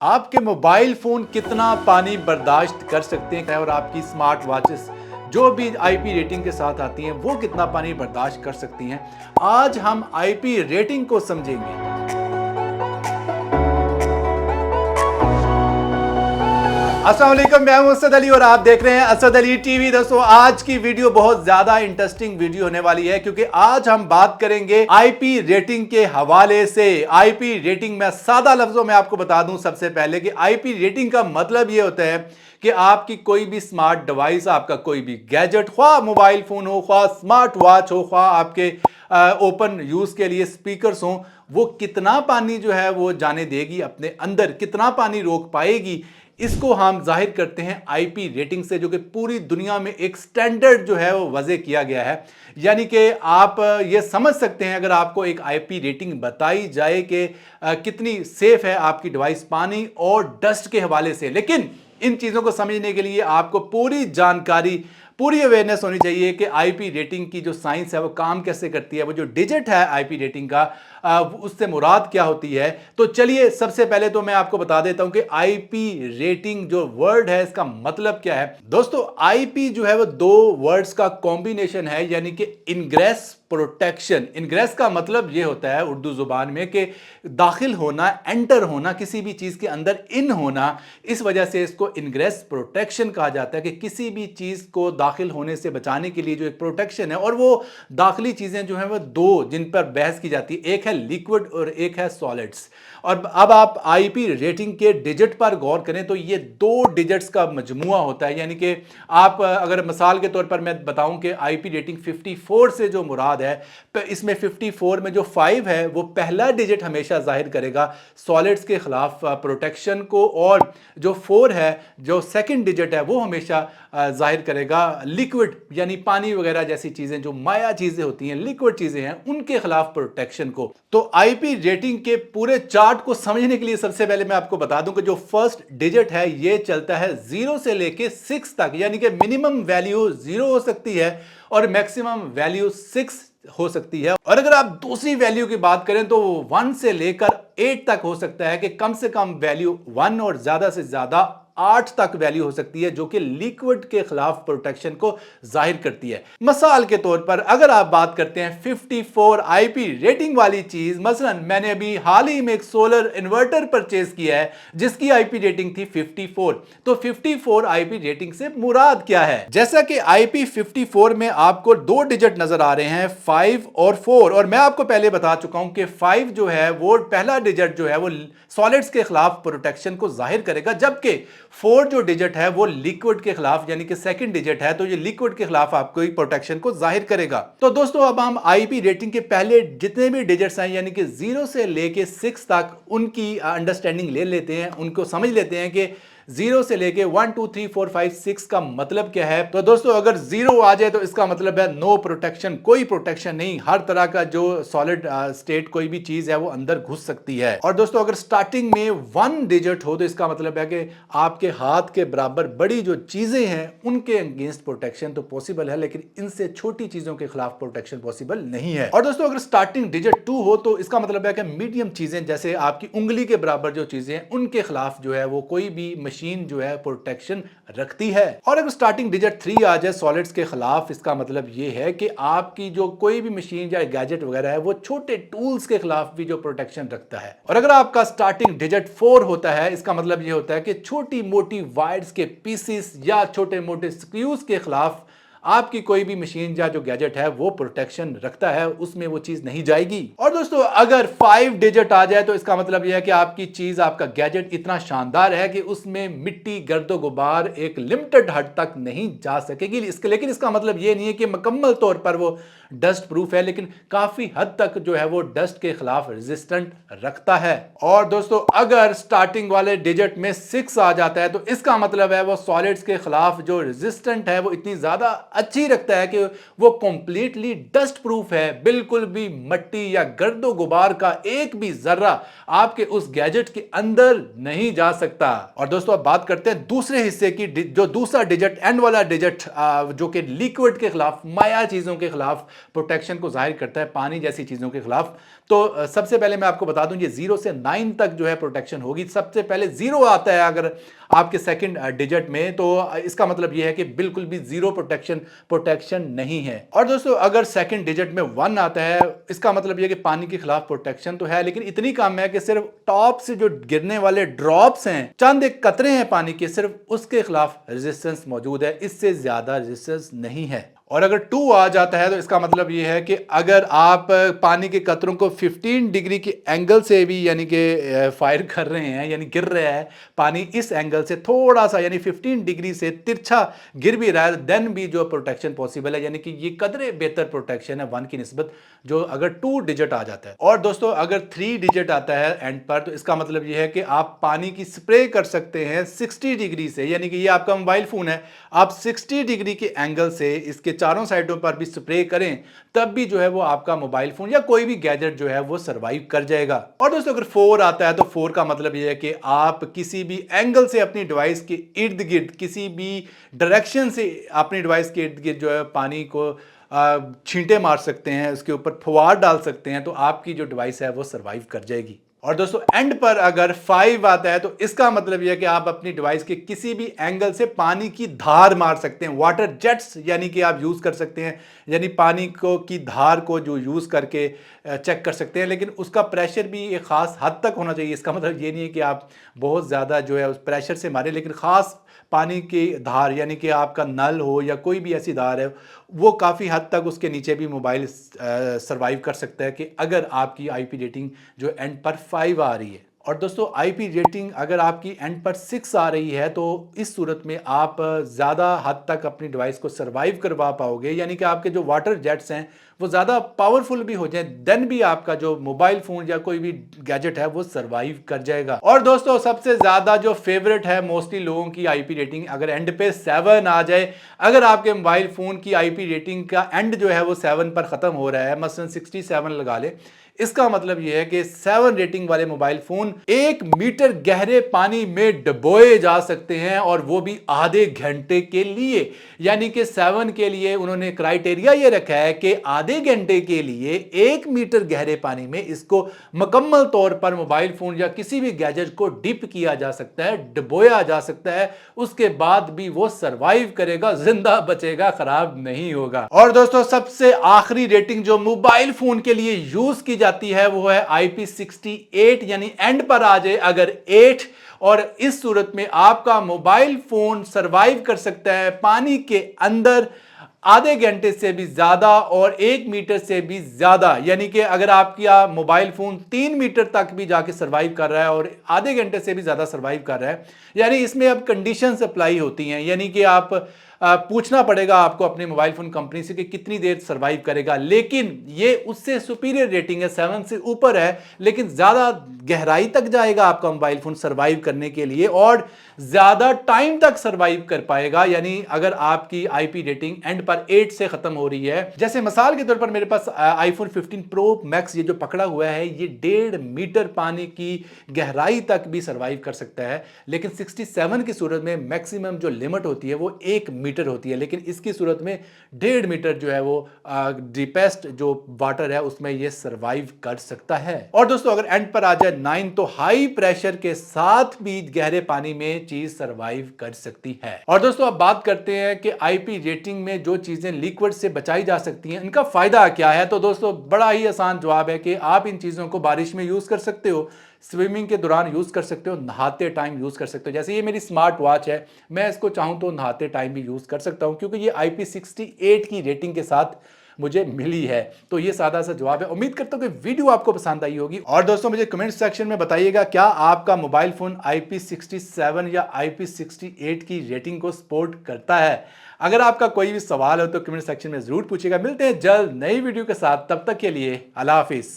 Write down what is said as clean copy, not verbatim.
आपके mobile phone कितना पानी बर्दाश्त कर सकते हैं और आपकी स्मार्ट वॉचेस जो भी आईपी रेटिंग के साथ आती हैं वो कितना पानी बर्दाश्त कर सकती हैं। आज हम आईपी रेटिंग को समझेंगे। अस्सलाम वालेकुम, मैं हूं असद अली और आप देख रहे हैं असद अली टीवी। दोस्तों, आज की वीडियो बहुत ज्यादा इंटरेस्टिंग वीडियो होने वाली है क्योंकि आज हम बात करेंगे आईपी रेटिंग के हवाले से। आईपी रेटिंग में सादा लफ्जों में आपको बता दूं सबसे पहले कि आईपी रेटिंग का मतलब यह होता है कि आपकी कोई भी स्मार्ट डिवाइस, आपका कोई भी गैजेट, ख्वाह मोबाइल फोन हो, ख्वाह स्मार्ट वॉच हो, ख्वाह आपके ओपन यूज के लिए स्पीकर्स हो, वो कितना पानी जो है वो जाने देगी अपने अंदर, कितना पानी रोक पाएगी, इसको हम जाहिर करते हैं आईपी रेटिंग से, जो कि पूरी दुनिया में एक स्टैंडर्ड जो है वो वज़े किया गया है। यानी कि आप ये समझ सकते हैं, अगर आपको एक आईपी रेटिंग बताई जाए कि कितनी सेफ है आपकी डिवाइस पानी और डस्ट के हवाले से। लेकिन इन चीज़ों को समझने के लिए आपको पूरी जानकारी, पूरी अवेयरनेस होनी चाहिए कि आईपी रेटिंग की जो साइंस है वो काम कैसे करती है, वो जो डिजिट है आईपी रेटिंग का उससे मुराद क्या होती है। तो चलिए सबसे पहले तो मैं आपको बता देता हूं कि आईपी रेटिंग जो वर्ड है इसका मतलब क्या है। दोस्तों, आईपी जो है वो दो वर्ड्स का कॉम्बिनेशन है, यानी कि इनग्रेस प्रोटेक्शन। इनग्रेस का मतलब यह होता है उर्दू जुबान में कि दाखिल होना, एंटर होना, किसी भी चीज के अंदर इन होना। इस वजह से इसको इनग्रेस प्रोटेक्शन कहा जाता है कि किसी भी चीज को दाखिल होने से बचाने के लिए जो एक प्रोटेक्शन है। और वो दाखिली चीजें जो है वो दो जिन पर बहस की जाती है, एक है लिक्विड और एक है सॉलिड्स। और अब आप आईपी रेटिंग के डिजिट पर गौर करें तो ये दो डिजिट्स का मजमुआ होता है। यानी कि आप अगर मिसाल के तौर पर मैं बताऊं कि आईपी रेटिंग 54 से जो मुराद है, तो इसमें 54 में जो 5 है वो पहला डिजिट हमेशा जाहिर करेगा सॉलिड्स के खिलाफ प्रोटेक्शन को, और जो 4 है, जो सेकंड डिजिट है, वो हमेशा जाहिर करेगा लिक्विड, यानी पानी वगैरह जैसी चीजें, जो माया चीजें होती हैं, लिक्विड चीजें हैं, उनके खिलाफ प्रोटेक्शन को। तो आईपी रेटिंग के पूरे चार्ट को समझने के लिए सबसे पहले मैं आपको बता दूं कि जो फर्स्ट डिजिट है ये चलता है 0 से लेके 6 तक, यानी कि मिनिमम वैल्यू 0 हो सकती है और मैक्सिमम वैल्यू 6 हो सकती है। और अगर आप दूसरी वैल्यू की बात करें तो 1 से लेकर 8 तक हो सकता है कि कम से कम वैल्यू 1 और ज्यादा से ज्यादा 8 तक वैल्यू हो सकती है, जो कि लिक्विड के खिलाफ प्रोटेक्शन को जाहिर करती है। मिसाल के तौर पर अगर आप बात करते हैं 54 आईपी रेटिंग वाली चीज, मसलन मैंने अभी हाल ही में एक सोलर इन्वर्टर परचेज किया है जिसकी आईपी रेटिंग थी 54। तो 54 आईपी रेटिंग से मुराद क्या है? जैसा कि आईपी 54 में आपको दो डिजिट नजर आ रहे हैं, 5 और 4, और मैं आपको पहले बता चुका हूं कि 5 जो है वो पहला डिजिट जो है वो सॉलिड्स के खिलाफ प्रोटेक्शन को जाहिर करेगा, जबकि 4 जो डिजिट है वो लिक्विड के खिलाफ, यानी कि सेकंड डिजिट है, तो ये लिक्विड के खिलाफ आपको प्रोटेक्शन को जाहिर करेगा। तो दोस्तों, अब हम आईपी रेटिंग के पहले जितने भी डिजिट्स हैं, यानी कि 0 से लेके 6 तक, उनकी अंडरस्टैंडिंग ले लेते हैं, उनको समझ लेते हैं कि 0 से लेके 1 2 3 4 5 6 का मतलब क्या है। तो दोस्तों, अगर 0 आ जाए तो इसका मतलब है नो प्रोटेक्शन, कोई प्रोटेक्शन नहीं, हर तरह का जो सॉलिड स्टेट कोई भी चीज है वो अंदर घुस सकती है। और दोस्तों, अगर स्टार्टिंग में 1 डिजिट हो तो इसका मतलब है कि आपके हाथ के बराबर बड़ी जो चीजें हैं उनके अगेंस्ट प्रोटेक्शन तो पॉसिबल है, लेकिन इनसे छोटी चीजों के खिलाफ प्रोटेक्शन पॉसिबल नहीं है। और दोस्तों, अगर स्टार्टिंग डिजिट 2 हो तो इसका मतलब है कि मीडियम चीजें, जैसे आपकी उंगली के बराबर जो चीजें हैं, उनके खिलाफ जो है वो कोई भी मशीन जो है प्रोटेक्शन रखती है। और अगर स्टार्टिंग डिजिट 3 आ जाए सॉलिड्स के खिलाफ, इसका मतलब ये है कि आपकी जो कोई भी मशीन या गैजेट वगैरह है वो छोटे टूल्स के खिलाफ भी जो प्रोटेक्शन रखता है। और अगर आपका स्टार्टिंग डिजिट 4 होता है, इसका मतलब ये होता है कि छोटी मोटी वायर्स के पीसेस या छोटे मोटे स्क्रूज के खिलाफ आपकी कोई भी मशीन या जो गैजेट है वो प्रोटेक्शन रखता है, उसमें वो चीज नहीं जाएगी। और दोस्तों, अगर 5 डिजिट आ जाए तो इसका मतलब यह है कि आपकी चीज, आपका गैजेट इतना शानदार है कि उसमें मिट्टी, गर्दो गुबार एक लिमिटेड हद तक नहीं जा सकेगी। लेकिन इसका मतलब यह नहीं है कि मुकम्मल तौर पर वो डस्ट प्रूफ है, लेकिन काफी हद तक जो है वो डस्ट के खिलाफ रेजिस्टेंट रखता है। और दोस्तों, अगर स्टार्टिंग वाले डिजिट में 6 आ जाता है तो इसका मतलब है वो सॉलिड्स के खिलाफ जो रेजिस्टेंट है वो इतनी ज्यादा अच्छी रखता है कि वो कंप्लीटली डस्ट प्रूफ है। बिल्कुल भी मट्टी या गर्दो गुबार का एक भी जर्रा आपके उस गैजेट के अंदर नहीं जा सकता। और दोस्तों, अब बात करते हैं दूसरे हिस्से की, जो दूसरा डिजिट, एंड वाला डिजिट, जो कि लिक्विड के खिलाफ, माया चीजों के खिलाफ प्रोटेक्शन को जाहिर करता है, पानी जैसी चीजों के खिलाफ। तो सबसे पहले मैं आपको बता दूं ये 0 से 9 तक जो है प्रोटेक्शन होगी। सबसे पहले 0 आता है अगर आपके सेकंड डिजिट में, तो इसका मतलब यह है कि बिल्कुल भी जीरो प्रोटेक्शन नहीं है। और दोस्तों अगर सेकंड डिजिट में 1 आता है, इसका मतलब यह है कि पानी के खिलाफ प्रोटेक्शन तो है, लेकिन इतनी कम है कि सिर्फ टॉप से जो गिरने वाले ड्रॉप्स हैं, चंद एक कतरे हैं पानी के, सिर्फ उसके खिलाफ रेजिस्टेंस मौजूद है, इससे ज्यादा रेजिस्टेंस नहीं है। और अगर 2 आ जाता है तो इसका मतलब यह है कि अगर आप पानी के कतरों को 15 डिग्री के एंगल से भी यानी कि फायर कर रहे हैं, यानी गिर रहा है पानी इस एंगल से थोड़ा सा, यानी 15 डिग्री से तिरछा गिर भी रहा है, देन भी जो प्रोटेक्शन पॉसिबल है, यानी कि ये कदरे बेहतर प्रोटेक्शन है 1 की निस्बत, जो अगर 2 डिजिट आ जाता है। और दोस्तों अगर 3 डिजिट आता है एंड पर, तो इसका मतलब यह है कि आप पानी की स्प्रे कर सकते हैं 60 डिग्री से, यानी कि ये आपका मोबाइल फोन है, आप 60 डिग्री के एंगल से इसके चारों साइडों पर भी स्प्रे करें, तब भी जो है वो आपका मोबाइल फोन या कोई भी गैजेट जो है वो सरवाइव कर जाएगा। और दोस्तों अगर 4 आता है तो 4 का मतलब यह है कि आप किसी भी एंगल से अपनी डिवाइस के इर्द गिर्द, किसी भी डायरेक्शन से अपनी डिवाइस के इर्द गिर्द जो है पानी को छींटे मार सकते हैं, उसके ऊपर फुहार डाल सकते हैं, तो आपकी जो डिवाइस है वो सरवाइव कर जाएगी। और दोस्तों एंड पर अगर 5 आता है तो इसका मतलब यह है कि आप अपनी डिवाइस के किसी भी एंगल से पानी की धार मार सकते हैं, वाटर जेट्स यानी कि आप यूज कर सकते हैं, यानी पानी को की धार को जो यूज करके चेक कर सकते हैं, लेकिन उसका प्रेशर भी एक खास हद तक होना चाहिए। इसका मतलब ये नहीं है कि आप बहुत ज्यादा जो है उस प्रेशर से मारें, लेकिन खास पानी की धार यानी कि आपका नल हो या कोई भी ऐसी धार है, वो काफ़ी हद तक उसके नीचे भी मोबाइल सरवाइव कर सकता है, कि अगर आपकी आईपी रेटिंग जो एंड पर 5 आ रही है। और दोस्तों आईपी रेटिंग अगर आपकी एंड पर 6 आ रही है, तो इस सूरत में आप ज़्यादा हद तक अपनी डिवाइस को सरवाइव करवा पाओगे, यानी कि आपके जो वाटर जेट्स हैं वो ज़्यादा पावरफुल भी हो जाए, देन भी आपका जो मोबाइल फ़ोन या कोई भी गैजेट है वो सरवाइव कर जाएगा। और दोस्तों सबसे ज़्यादा जो फेवरेट है मोस्टली लोगों की आईपी रेटिंग, अगर एंड पे 7 आ जाए, अगर आपके मोबाइल फ़ोन की आईपी रेटिंग का एंड जो है वो 7 पर ख़त्म हो रहा है, मसलन 67 लगा ले, इसका मतलब यह है कि 7 रेटिंग वाले मोबाइल फोन 1 मीटर गहरे पानी में डुबोए जा सकते हैं, और वो भी आधे घंटे के लिए। यानी कि 7 के लिए उन्होंने क्राइटेरिया ये रखा है कि आधे घंटे के लिए 1 मीटर गहरे पानी में इसको मुकम्मल तौर पर मोबाइल फोन या किसी भी गैजेट को डिप किया जा सकता है, डुबोया जा सकता है, उसके बाद भी वो सरवाइव करेगा, जिंदा बचेगा, खराब नहीं होगा। और दोस्तों सबसे आखिरी रेटिंग जो मोबाइल फोन के लिए यूज की जाती है वो है IP68, यानी एंड पर आ जाए अगर 8, और इस सूरत में आपका मोबाइल फोन सरवाइव कर सकता है पानी के अंदर आधे घंटे से भी ज्यादा और 1 मीटर से भी ज्यादा। यानी कि अगर आपका मोबाइल फोन 3 मीटर तक भी जाके सरवाइव कर रहा है और आधे घंटे से भी ज्यादा सरवाइव कर रहा है, यानी इसमें अब कंडीशंस अप्लाई होती हैं, यानी कि आप पूछना पड़ेगा आपको अपने मोबाइल फोन कंपनी से कि कितनी देर सरवाइव करेगा। लेकिन ये उससे सुपीरियर रेटिंग है, 7 से ऊपर है, लेकिन ज्यादा गहराई तक जाएगा आपका मोबाइल फोन सरवाइव करने के लिए, और ज्यादा टाइम तक सरवाइव कर पाएगा। यानी अगर आपकी आईपी रेटिंग एंड पर 8 से खत्म हो रही है, जैसे मिसाल के तौर पर मेरे पास आईफोन 15 प्रो मैक्स ये जो पकड़ा हुआ है, ये 1.5 मीटर पानी की गहराई तक भी सरवाइव कर सकता है, लेकिन 67 की सूरत में मैक्सिमम जो लिमिट होती है वो 1 मीटर होती है, लेकिन इसकी सूरत में 1.5 मीटर जो है वो डीपेस्ट जो वाटर है उसमें ये सरवाइव कर सकता है। और दोस्तों अगर एंड पर आ जाए 9, तो हाई प्रेशर के साथ भी गहरे पानी में चीज सरवाइव कर सकती है। और दोस्तों अब बात करते हैं कि आईपी रेटिंग में जो चीजें लिक्विड से बचाई जा सकती हैं, इनका फायदा क्या है। तो दोस्तों बड़ा ही आसान जवाब है कि आप इन चीजों को बारिश में यूज कर सकते हो, स्विमिंग के दौरान यूज कर सकते हो, नहाते टाइम यूज कर सकते हो। जैसे ये मेरी स्मार्ट वॉच है, मैं इसको चाहूं तो नहाते टाइम भी यूज कर सकता हूं, क्योंकि ये IP68 की रेटिंग के साथ मुझे मिली है। तो ये सादा सा जवाब है। उम्मीद करता हूं कि वीडियो आपको पसंद आई होगी। और दोस्तों मुझे कमेंट सेक्शन में बताइएगा, क्या आपका मोबाइल फोन IP67 या IP68 की रेटिंग को सपोर्ट करता है। अगर आपका कोई भी सवाल हो तो कमेंट सेक्शन में जरूर पूछिएगा। मिलते हैं जल्द नई वीडियो के साथ, तब तक के लिए अल्लाह हाफिज।